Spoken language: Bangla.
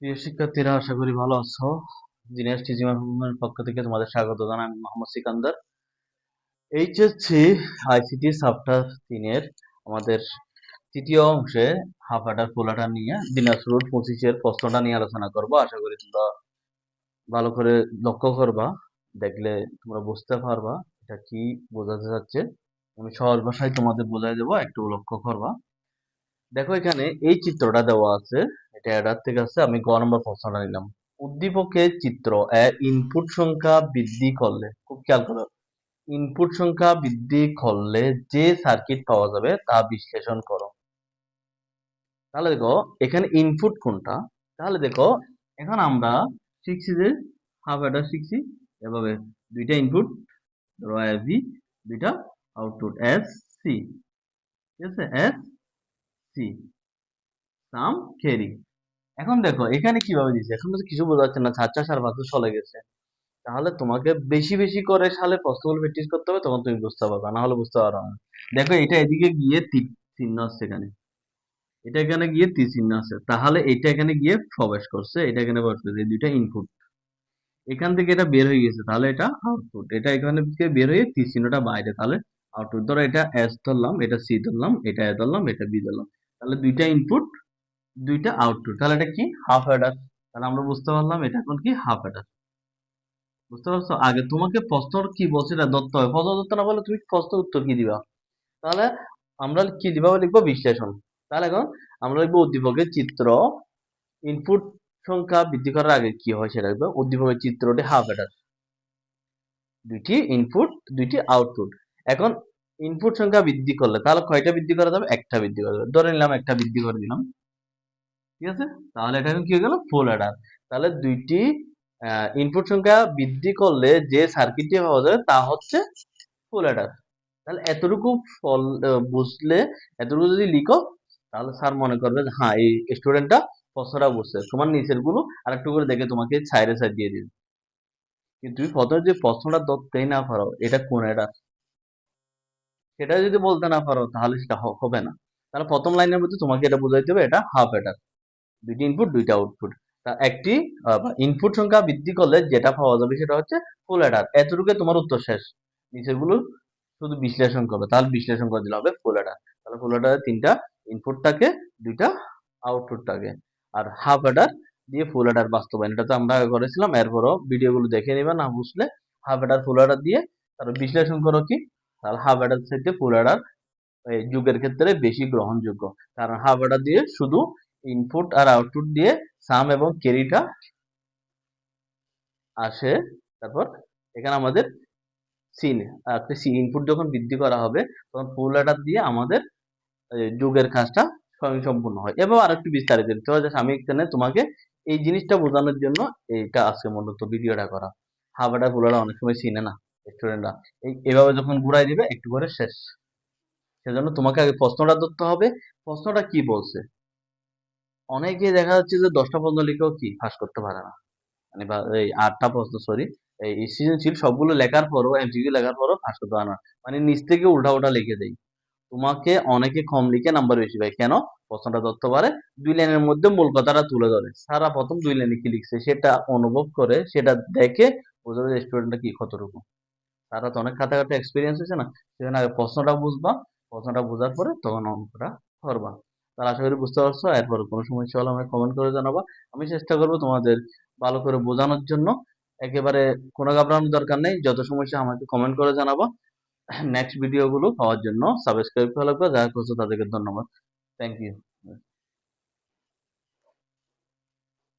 প্রিয় শিক্ষার্থীরা, আশা করি ভালো আছো। জিনিয়াস টিচিং এর পক্ষ থেকে তোমাদের স্বাগত জানাই। আমি Mohammad Sikandar. HSC ICT chapter 3 এর আমাদের তৃতীয় অংশে হাফ আডার ফুল আডার নিয়ে দিনাজপুর 25 এর প্রশ্নটা নিয়ে আলোচনা করব। আশা করি তোমরা ভালো করে লক্ষ্য করবা, দেখলে তোমরা বুঝতে পারবা এটা কি বোঝাতে চাচ্ছে। আমি সহজ ভাষায় তোমাদের বোঝাই দেবো, একটু লক্ষ্য করবা। দেখো, এখানে এই চিত্রটা দেওয়া আছে, এটা অ্যাডার থেকে আছে। আমি গ নম্বর প্রশ্নটা নিলাম। উদ্দীপকের চিত্র ইনপুট সংখ্যা বৃদ্ধি করলে, খুব খেয়াল করো, ইনপুট সংখ্যা বৃদ্ধি করলে যে সার্কিট পাওয়া যাবে তা বিশ্লেষণ করো। তাহলে দেখো এখানে ইনপুট কোনটা। তাহলে দেখো, এখন আমরা শিখছি যে হাফ অ্যাডার শিখছি এভাবে, দুইটা ইনপুট ধরো এস বি, দুইটা আউটপুট এস সি। ঠিক আছে, এস সি, সাম ক্যারি। এখন দেখো এখানে কিভাবে দিচ্ছে, এখন তো কিছু বোঝা যাচ্ছে না, 4 4 5 চলে গেছে। তাহলে তোমাকে বেশি বেশি করে সালে প্রশ্নগুলো প্র্যাকটিস করতে হবে, তখন তুমি বুঝতে পারবে, না হলে বুঝতে পারবে না। দেখো এটা এদিকে গিয়ে তীর চিহ্ন আছে এখানে, এটা এখানে গিয়ে তীর চিহ্ন আছে, তাহলে এটা এখানে গিয়ে প্রবেশ করছে, এটা এখানে প্রবেশ করছে, এই দুইটা ইনপুট। এখান থেকে এটা বের হয়ে গেছে, তাহলে এটা আউটপুট। এটা এখানে থেকে বের হয়ে তীর চিহ্নটা বাইরে, তাহলে আউটপুট। ধরো এটা এস ধরলাম, এটা সি ধরলাম, এটা এ ধরলাম, এটা বি ধরলাম, তাহলে দুইটা ইনপুট, দুইটা আউটপুট, তাহলে এটা কি হাফ অ্যাডার। তাহলে আমরা বুঝতে পারলাম এটা এখন কি হাফ অ্যাডার। বুঝতে পারছো? আগে তোমাকে প্রশ্ন কি বলছে এটা ধরতে হবে, প্রশ্ন ধরতে না পারলে তুমি প্রশ্ন উত্তর কি দিবা। তাহলে আমরা কি দিবা, লিখবো বিশ্লেষণ। তাহলে এখন আমরা লিখবো উদ্দীপকের চিত্র ইনপুট সংখ্যা বৃদ্ধি করার আগে কি হয় সেটা লিখবো। উদ্দীপকের চিত্রটি হাফ অ্যাডার, দুইটি ইনপুট, দুইটি আউটপুট। এখন ইনপুট সংখ্যা বৃদ্ধি করলে তাহলে কয়টা বৃদ্ধি করা যাবে, একটা বৃদ্ধি করা যাবে। ধরে নিলাম একটা বৃদ্ধি করে দিলাম, ঠিক আছে। তাহলে এটা এখন কি হয়ে গেল, ফুল অ্যাডার। তাহলে দুইটি ইনপুট সংখ্যা বৃদ্ধি করলে যে সার্কিটটি পাওয়া যাবে তা হচ্ছে ফুল অ্যাডার। তাহলে এতটুকু ফল বুঝলে, এতটুকু যদি লিখো, তাহলে স্যার মনে করবে যে হ্যাঁ এই স্টুডেন্টটা প্রশ্নটা বুঝছে। তোমার নিচের গুলো আরেকটু করে দেখে তোমাকে সাইডে সাইড দিয়ে দিবে। কিন্তু তুমি প্রথমে যে প্রশ্নটা ধরতেই না পারো এটা কোন অ্যাডার, সেটা যদি বলতে না পারো তাহলে সেটা হবে না। তাহলে প্রথম লাইনের মধ্যে তোমাকে এটা বুঝাইতে হবে এটা হাফ অ্যাডার, দুইটি ইনপুট, দুইটা আউটপুট। তা একটি ইনপুট সংখ্যা বৃদ্ধি করলে যেটা পাওয়া যাবে সেটা হচ্ছে ফুল অ্যাডার। এতটুকু তোমার উত্তর শেষ। নিচের গুলো শুধু বিশ্লেষণ করবে, তাহলে বিশ্লেষণ করে দিলে হবে ফুল অ্যাডার। তাহলে ফুল অ্যাডারে তিনটা ইনপুট থাকে, দুইটা আউটপুট থাকে। আর হাফ অ্যাডার দিয়ে ফুল অ্যাডার বাস্তবায়ন, এটা তো আমরা আগে করেছিলাম। এরপরও ভিডিওগুলো দেখে নিবে, না বুঝলে হাফ অ্যাডার ফুল অ্যাডার দিয়ে তারপর বিশ্লেষণ করো কি। তাহলে হাফ অ্যাডার থেকে ফুল অ্যাডার এই যুগের ক্ষেত্রে বেশি গ্রহণযোগ্য। কারণ হাফ অ্যাডার দিয়ে শুধু ইনপুট আর আউটপুট দিয়ে সাম এবং ক্যারিটা আসে। তারপর এখানে আমাদের সিন, ইনপুট যখন বৃদ্ধি করা হবে তখন ফুল অ্যাডার দিয়ে আমাদের যুগের কাজটা স্বয়ংসম্পূর্ণ হয়। এবার আরেকটু বিস্তারিত দিতে হয়, আমি এখানে তোমাকে এই জিনিসটা বোঝানোর জন্য এইটা আজকে মূলত ভিডিওটা করা। হাফ অ্যাডার ফুল অ্যাডার অনেক সময় চিনে না স্টুডেন্টরা, এভাবে যখন ঘুরাই দিবে একটু করে শেষ। সেজন্য তোমাকে আগে প্রশ্নটা ধরতে হবে, প্রশ্নটা কি বলছে। অনেকে দেখা যাচ্ছে যে 10টা প্রশ্ন লিখেও কি পাস করতে পারে না, মানে বা এই 8টা প্রশ্ন, সরি, এই সৃজনশীল সবগুলো লেখার পরও, এমসিকিউ লেখার পরও পাস করতে পারে না, মানে নিচ থেকে উল্টা উল্টা লিখে দেয়। তোমাকে অনেকে কম লিখে নাম্বার বেশি পায় কেন, প্রশ্নটা ধরতে পারে, 2 লাইনের মধ্যে মূল কথাটা তুলে ধরে। সারা প্রথম 2 লাইনে কি লিখছে সেটা অনুভব করে, সেটা দেখে বোঝা যায় স্টুডেন্টটা কি কতটুকু। তারা তো অনেক খাতা খাতা এক্সপিরিয়েন্স হয়েছে না, সেখানে আগে প্রশ্নটা বুঝবা, প্রশ্নটা বোঝার পরে তখন অঙ্কটা করবা। তাহলে আশা করি বুঝতে পারছো। এরপর কোনো সমস্যা হলে আমাকে কমেন্ট করে জানাবা, আমি চেষ্টা করবো তোমাদের ভালো করে বোঝানোর জন্য। একেবারে কোনো ঘাবড়ানোর দরকার নেই, যত সমস্যা আমাকে কমেন্ট করে জানাবা। নেক্সট ভিডিওগুলো পাওয়ার জন্য সাবস্ক্রাইব করা লাগবে, যারা করছো তাদেরকে ধন্যবাদ। Thank you.